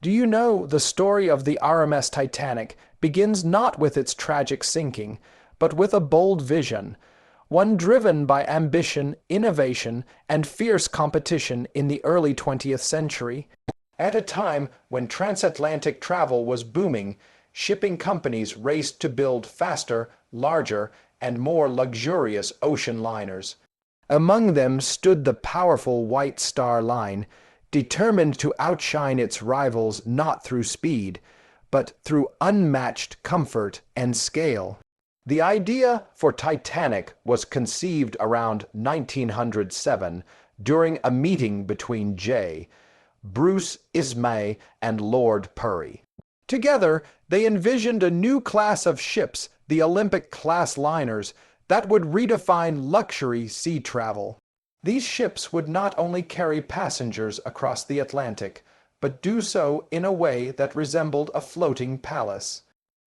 Do you know the story of the RMS Titanic begins not with its tragic sinking, but with a bold vision, one driven by ambition, innovation, and fierce competition in the early 20th century. At a time when transatlantic travel was booming, shipping companies raced to build faster, larger, and more luxurious ocean liners. Among them stood the powerful White Star Line, determined to outshine its rivals not through speed, but through unmatched comfort and scale. The idea for Titanic was conceived around 1907 during a meeting between Bruce Ismay and Lord Purry. Together, they envisioned a new class of ships, the Olympic-class liners, that would redefine luxury sea travel. These ships would not only carry passengers across the Atlantic, but do so in a way that resembled a floating palace.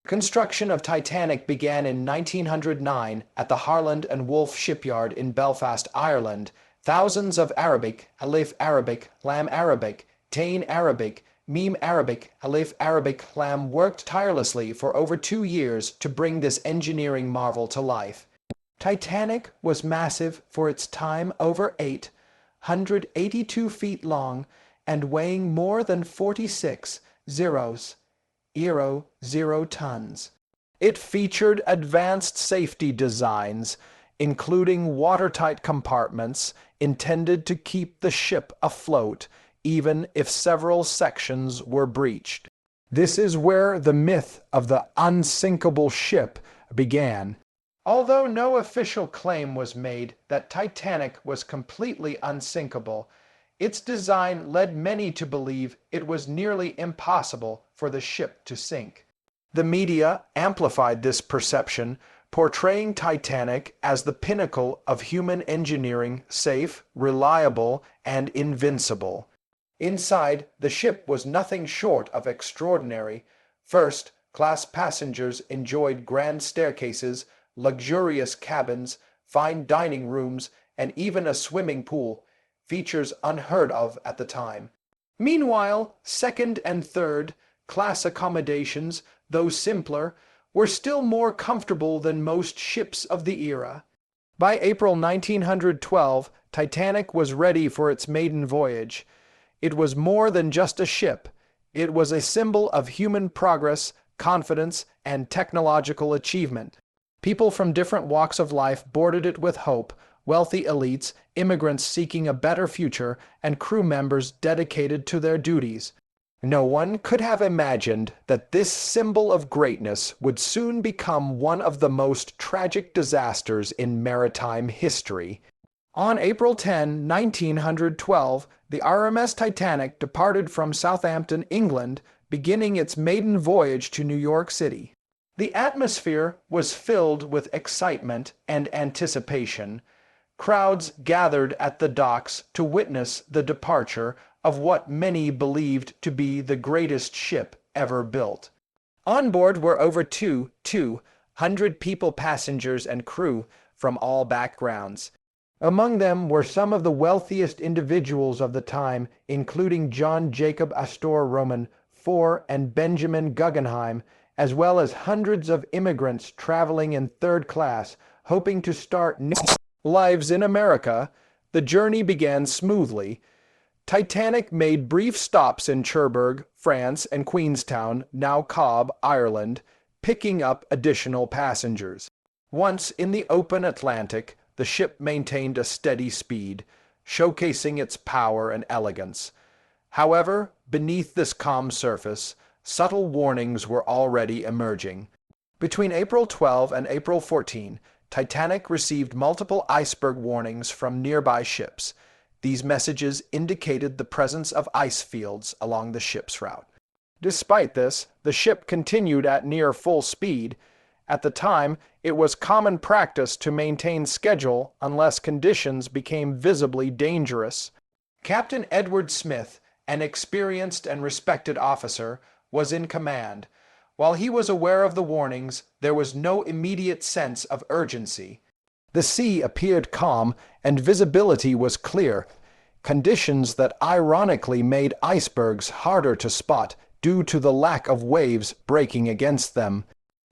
Construction of Titanic began in 1909 at the Harland and Wolff shipyard in Belfast, Ireland. Thousands of Arabic, Alif Arabic, Lam Arabic, Tain Arabic, Meme Arabic, Alif Arabic, Lam worked tirelessly for over 2 years to bring this engineering marvel to life. Titanic was massive for its time, over 882 feet long and weighing more than 46 tons. It featured advanced safety designs, including watertight compartments intended to keep the ship afloat, even if several sections were breached. This is where the myth of the unsinkable ship began. Although no official claim was made that Titanic was completely unsinkable, its design led many to believe it was nearly impossible for the ship to sink. The media amplified this perception, portraying Titanic as the pinnacle of human engineering, safe, reliable, and invincible. Inside, the ship was nothing short of extraordinary. First-class passengers enjoyed grand staircases, luxurious cabins, fine dining rooms, and even a swimming pool, features unheard of at the time. Meanwhile, second and third-class accommodations, though simpler, were still more comfortable than most ships of the era. By April 1912, Titanic was ready for its maiden voyage. It was more than just a ship. It was a symbol of human progress, confidence, and technological achievement. People from different walks of life boarded it with hope, wealthy elites, immigrants seeking a better future, and crew members dedicated to their duties. No one could have imagined that this symbol of greatness would soon become one of the most tragic disasters in maritime history. On April 10, 1912, the RMS Titanic departed from Southampton, England, beginning its maiden voyage to New York City. The atmosphere was filled with excitement and anticipation. Crowds gathered at the docks to witness the departure of what many believed to be the greatest ship ever built. On board were over 200 people, passengers and crew from all backgrounds. Among them were some of the wealthiest individuals of the time, including John Jacob Astor Roman IV and Benjamin Guggenheim, as well as hundreds of immigrants traveling in third class, hoping to start new lives in America. The journey began smoothly. Titanic made brief stops in Cherbourg, France, and Queenstown, now Cobb, Ireland, picking up additional passengers. Once in the open Atlantic, the ship maintained a steady speed, showcasing its power and elegance. However, beneath this calm surface, subtle warnings were already emerging. Between April 12 and April 14, Titanic received multiple iceberg warnings from nearby ships. These messages indicated the presence of ice fields along the ship's route. Despite this, the ship continued at near full speed. At the time, it was common practice to maintain schedule unless conditions became visibly dangerous. Captain Edward Smith, an experienced and respected officer, was in command. While he was aware of the warnings, there was no immediate sense of urgency. The sea appeared calm and visibility was clear, conditions that ironically made icebergs harder to spot due to the lack of waves breaking against them.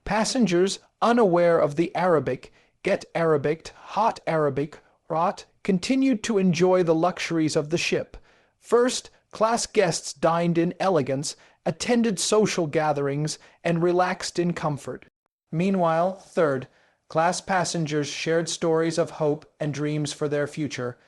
Passengers unaware of the Arabic, get Arabic, hot Arabic, rot, continued to enjoy the luxuries of the ship. First-class guests dined in elegance, attended social gatherings, and relaxed in comfort. Meanwhile, third-class passengers shared stories of hope and dreams for their future.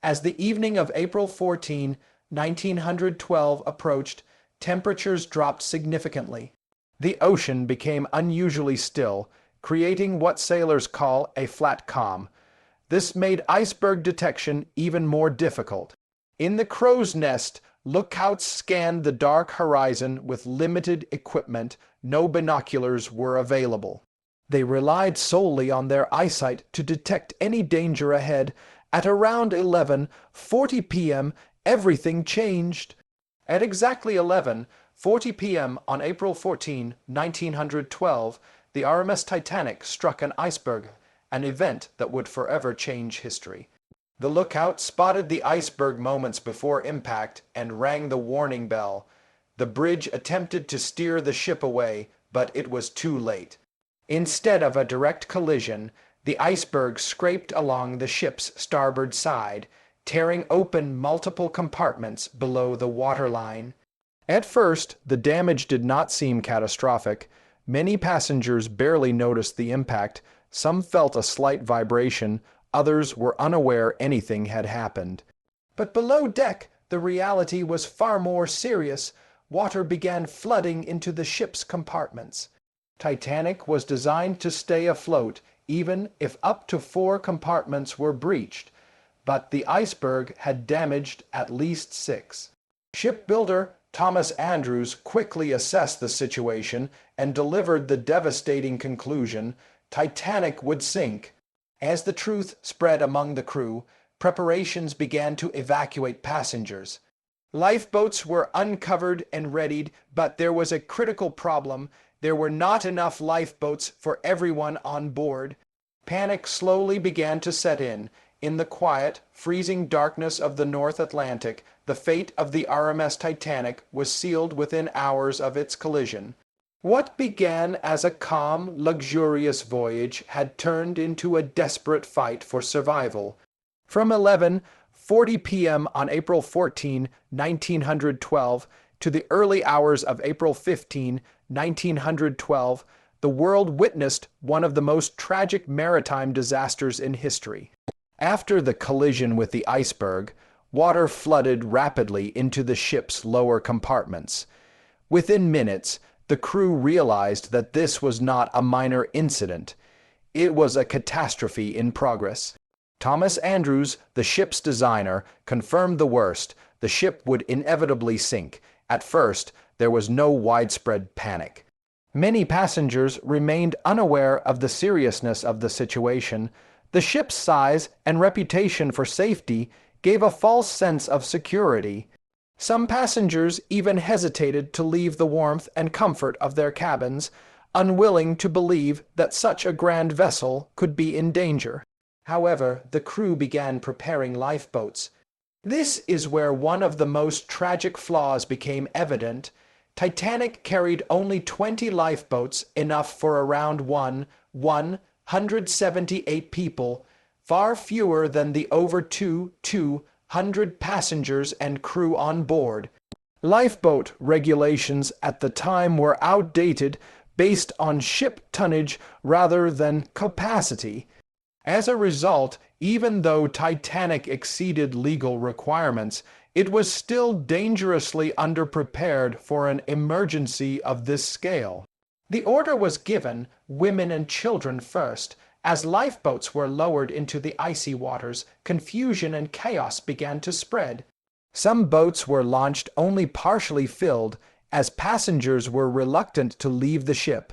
As the evening of April 14, 1912 approached, temperatures dropped significantly. The ocean became unusually still, creating what sailors call a flat calm. This made iceberg detection even more difficult. In the crow's nest, lookouts scanned the dark horizon with limited equipment. No binoculars were available. They relied solely on their eyesight to detect any danger ahead. At around 11:40 p.m., everything changed. At exactly 11:40 p.m. on April 14, 1912, the RMS Titanic struck an iceberg, an event that would forever change history. The lookout spotted the iceberg moments before impact and rang the warning bell. The bridge attempted to steer the ship away, but it was too late. Instead of a direct collision, the iceberg scraped along the ship's starboard side, tearing open multiple compartments below the waterline. At first, the damage did not seem catastrophic. Many passengers barely noticed the impact. Some felt a slight vibration. Others were unaware anything had happened. But below deck, the reality was far more serious. Water began flooding into the ship's compartments. Titanic was designed to stay afloat, even if up to 4 compartments were breached, but the iceberg had damaged at least 6. Shipbuilder Thomas Andrews quickly assessed the situation and delivered the devastating conclusion: Titanic would sink. As the truth spread among the crew, preparations began to evacuate passengers. Lifeboats were uncovered and readied, but there was a critical problem. There were not enough lifeboats for everyone on board. Panic slowly began to set in. In the quiet, freezing darkness of the North Atlantic, the fate of the RMS Titanic was sealed within hours of its collision. What began as a calm, luxurious voyage had turned into a desperate fight for survival. From 11:40 p.m. on April 14, 1912, to the early hours of April 15, 1912, the world witnessed one of the most tragic maritime disasters in history. After the collision with the iceberg, water flooded rapidly into the ship's lower compartments. Within minutes, the crew realized that this was not a minor incident. It was a catastrophe in progress. Thomas Andrews, the ship's designer, confirmed the worst. The ship would inevitably sink. At first, there was no widespread panic. Many passengers remained unaware of the seriousness of the situation. The ship's size and reputation for safety gave a false sense of security. Some passengers even hesitated to leave the warmth and comfort of their cabins, unwilling to believe that such a grand vessel could be in danger. However, the crew began preparing lifeboats. This is where one of the most tragic flaws became evident. Titanic carried only 20 lifeboats, enough for around 178 people, far fewer than the over 200 passengers and crew on board. Lifeboat regulations at the time were outdated, based on ship tonnage rather than capacity. As a result, even though Titanic exceeded legal requirements, it was still dangerously underprepared for an emergency of this scale. The order was given, women and children first. As lifeboats were lowered into the icy waters, confusion and chaos began to spread. Some boats were launched only partially filled, as passengers were reluctant to leave the ship.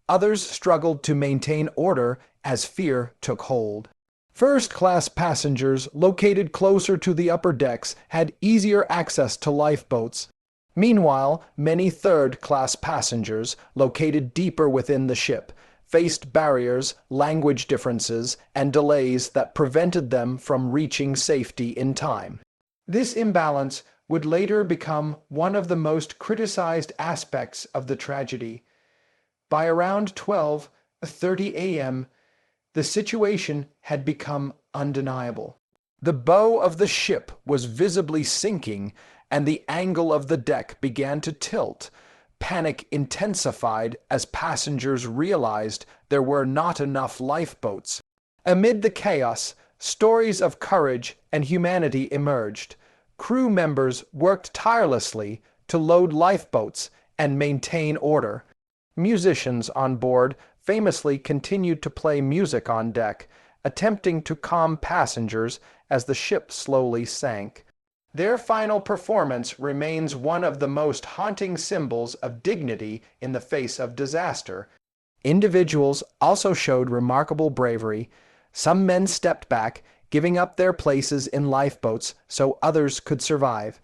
Others struggled to maintain order as fear took hold. First-class passengers located closer to the upper decks had easier access to lifeboats. Meanwhile, many third-class passengers, located deeper within the ship, faced barriers, language differences, and delays that prevented them from reaching safety in time. This imbalance would later become one of the most criticized aspects of the tragedy. By around 12:30 a.m., the situation had become undeniable. The bow of the ship was visibly sinking, and the angle of the deck began to tilt. Panic intensified as passengers realized there were not enough lifeboats. Amid the chaos, stories of courage and humanity emerged. Crew members worked tirelessly to load lifeboats and maintain order. Musicians on board famously continued to play music on deck, attempting to calm passengers as the ship slowly sank. Their final performance remains one of the most haunting symbols of dignity in the face of disaster. Individuals also showed remarkable bravery. Some men stepped back, giving up their places in lifeboats so others could survive.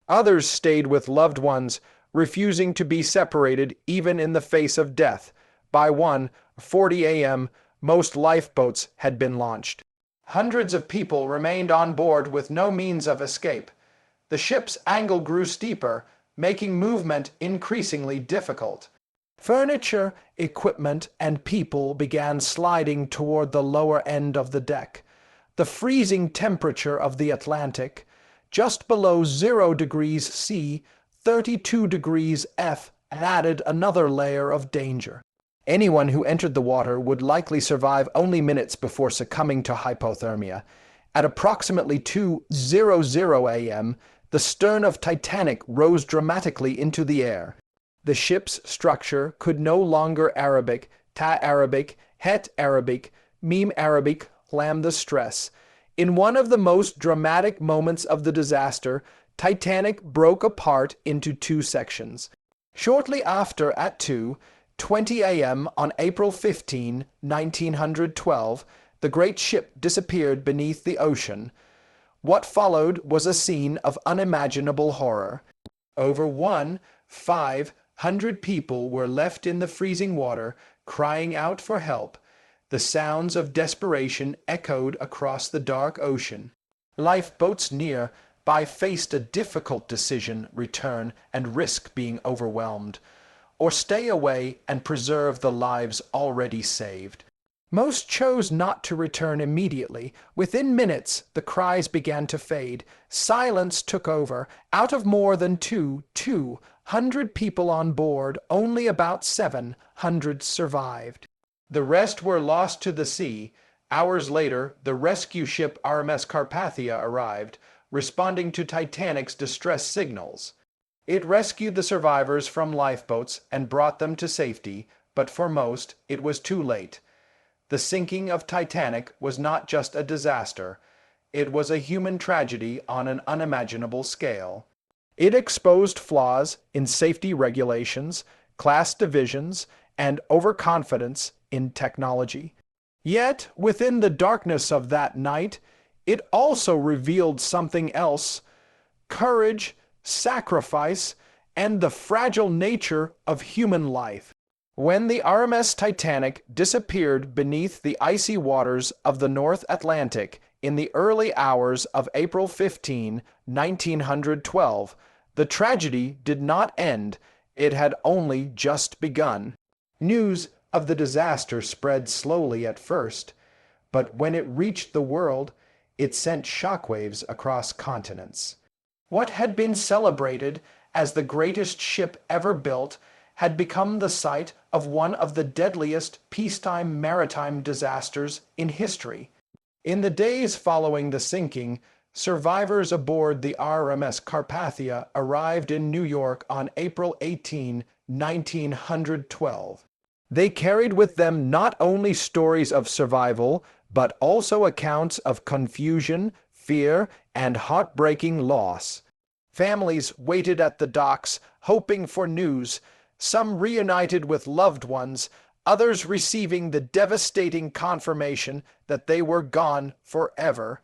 Others stayed with loved ones, refusing to be separated even in the face of death. By 1:40 a.m., most lifeboats had been launched. Hundreds of people remained on board with no means of escape. The ship's angle grew steeper, making movement increasingly difficult. Furniture, equipment, and people began sliding toward the lower end of the deck. The freezing temperature of the Atlantic, just below 0 degrees C, 32 degrees F, added another layer of danger. Anyone who entered the water would likely survive only minutes before succumbing to hypothermia. At approximately 2:00 a.m., the stern of Titanic rose dramatically into the air. The ship's structure could no longer ta Arabic, het Arabic, meme Arabic, lam the stress. In one of the most dramatic moments of the disaster, Titanic broke apart into two sections. Shortly after, at 2:20 a.m. on April 15, 1912, the great ship disappeared beneath the ocean. What followed was a scene of unimaginable horror. Over 1,500 people were left in the freezing water, crying out for help. The sounds of desperation echoed across the dark ocean. Lifeboats nearby faced a difficult decision: return and risk being overwhelmed, or stay away and preserve the lives already saved. Most chose not to return immediately. Within minutes, the cries began to fade. Silence took over. Out of more than 200 people on board, only about 700 survived. The rest were lost to the sea. Hours later, the rescue ship RMS Carpathia arrived, responding to Titanic's distress signals. It rescued the survivors from lifeboats and brought them to safety, but for most, it was too late. The sinking of Titanic was not just a disaster. It was a human tragedy on an unimaginable scale. It exposed flaws in safety regulations, class divisions, and overconfidence in technology. Yet, within the darkness of that night, it also revealed something else: courage, sacrifice, and the fragile nature of human life. When the RMS Titanic disappeared beneath the icy waters of the North Atlantic in the early hours of April 15, 1912, the tragedy did not end. It had only just begun. News of the disaster spread slowly at first, but when it reached the world, it sent shockwaves across continents. What had been celebrated as the greatest ship ever built had become the site of one of the deadliest peacetime maritime disasters in history. In the days following the sinking, survivors aboard the RMS Carpathia arrived in New York on April 18, 1912. They carried with them not only stories of survival, but also accounts of confusion, fear, and heartbreaking loss. Families waited at the docks, hoping for news, some reunited with loved ones, others receiving the devastating confirmation that they were gone forever.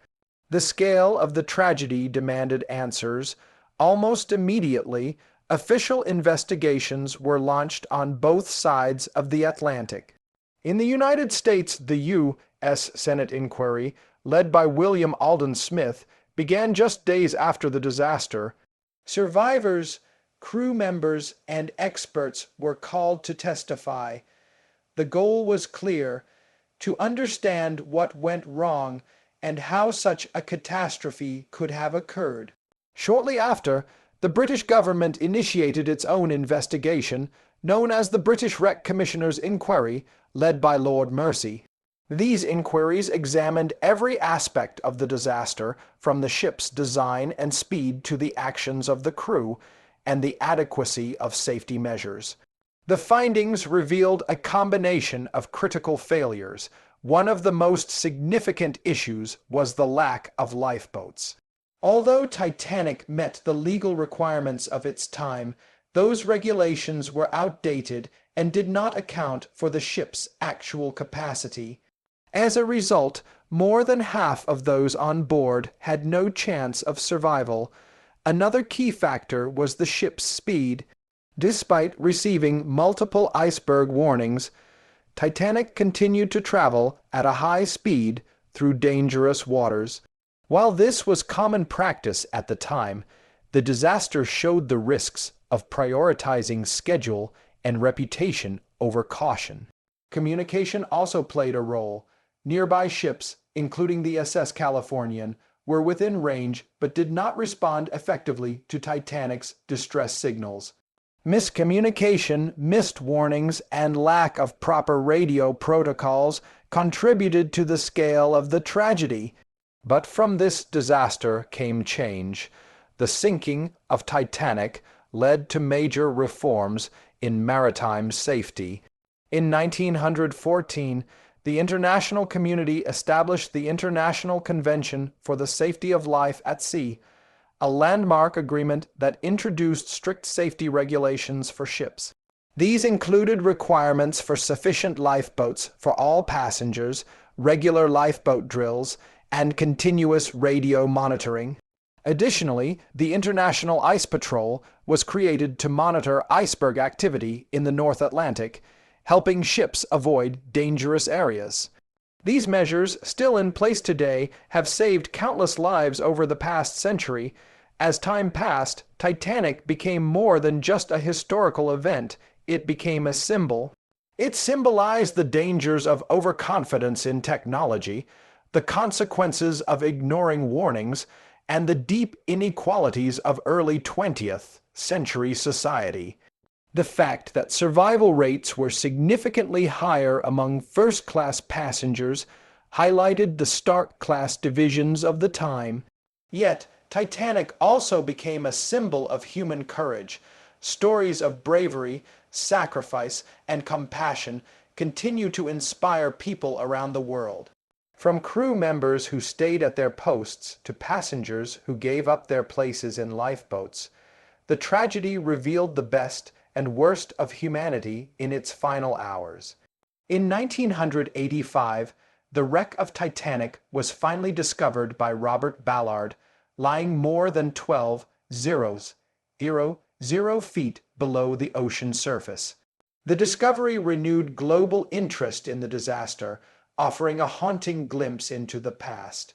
The scale of the tragedy demanded answers. Almost immediately, official investigations were launched on both sides of the Atlantic. In the United States, the U.S. Senate inquiry, led by William Alden Smith, began just days after the disaster. Survivors, crew members, and experts were called to testify. The goal was clear: to understand what went wrong and how such a catastrophe could have occurred. Shortly after, the British government initiated its own investigation, known as the British Wreck Commissioners' Inquiry, led by Lord Mersey. These inquiries examined every aspect of the disaster, from the ship's design and speed to the actions of the crew, and the adequacy of safety measures. The findings revealed a combination of critical failures. One of the most significant issues was the lack of lifeboats. Although Titanic met the legal requirements of its time, those regulations were outdated and did not account for the ship's actual capacity. As a result, more than half of those on board had no chance of survival. Another key factor was the ship's speed. Despite receiving multiple iceberg warnings, Titanic continued to travel at a high speed through dangerous waters. While this was common practice at the time, the disaster showed the risks of prioritizing schedule and reputation over caution. Communication also played a role. Nearby ships, including the SS Californian, were within range but did not respond effectively to Titanic's distress signals. Miscommunication, missed warnings, and lack of proper radio protocols contributed to the scale of the tragedy. But from this disaster came change. The sinking of Titanic led to major reforms in maritime safety. In 1914, the international community established the International Convention for the Safety of Life at Sea, a landmark agreement that introduced strict safety regulations for ships. These included requirements for sufficient lifeboats for all passengers, regular lifeboat drills, and continuous radio monitoring. Additionally, the International Ice Patrol was created to monitor iceberg activity in the North Atlantic, helping ships avoid dangerous areas. These measures, still in place today, have saved countless lives over the past century. As time passed, Titanic became more than just a historical event. It became a symbol. It symbolized the dangers of overconfidence in technology, the consequences of ignoring warnings, and the deep inequalities of early 20th century society. The fact that survival rates were significantly higher among first-class passengers highlighted the stark class divisions of the time. Yet, Titanic also became a symbol of human courage. Stories of bravery, sacrifice, and compassion continue to inspire people around the world. From crew members who stayed at their posts to passengers who gave up their places in lifeboats, the tragedy revealed the best and worst of humanity in its final hours. In 1985, the wreck of Titanic was finally discovered by Robert Ballard, lying more than 12,000 feet below the ocean surface. The discovery renewed global interest in the disaster, offering a haunting glimpse into the past.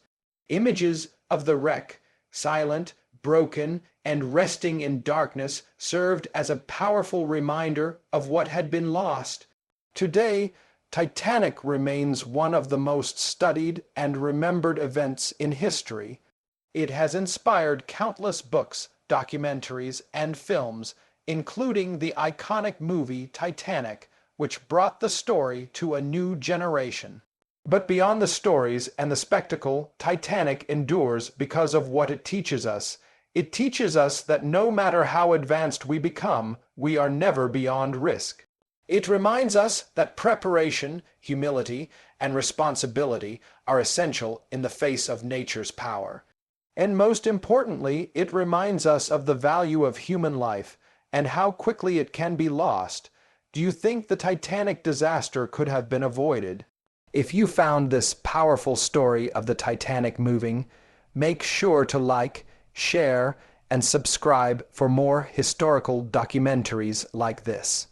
Images of the wreck, silent, broken, and resting in darkness, served as a powerful reminder of what had been lost. Today, Titanic remains one of the most studied and remembered events in history. It has inspired countless books, documentaries, and films, including the iconic movie Titanic, which brought the story to a new generation. But beyond the stories and the spectacle, Titanic endures because of what it teaches us. It teaches us that no matter how advanced we become, we are never beyond risk. It reminds us that preparation, humility, and responsibility are essential in the face of nature's power. And most importantly, it reminds us of the value of human life and how quickly it can be lost. Do you think the Titanic disaster could have been avoided? If you found this powerful story of the Titanic moving, make sure to like, share, and subscribe for more historical documentaries like this.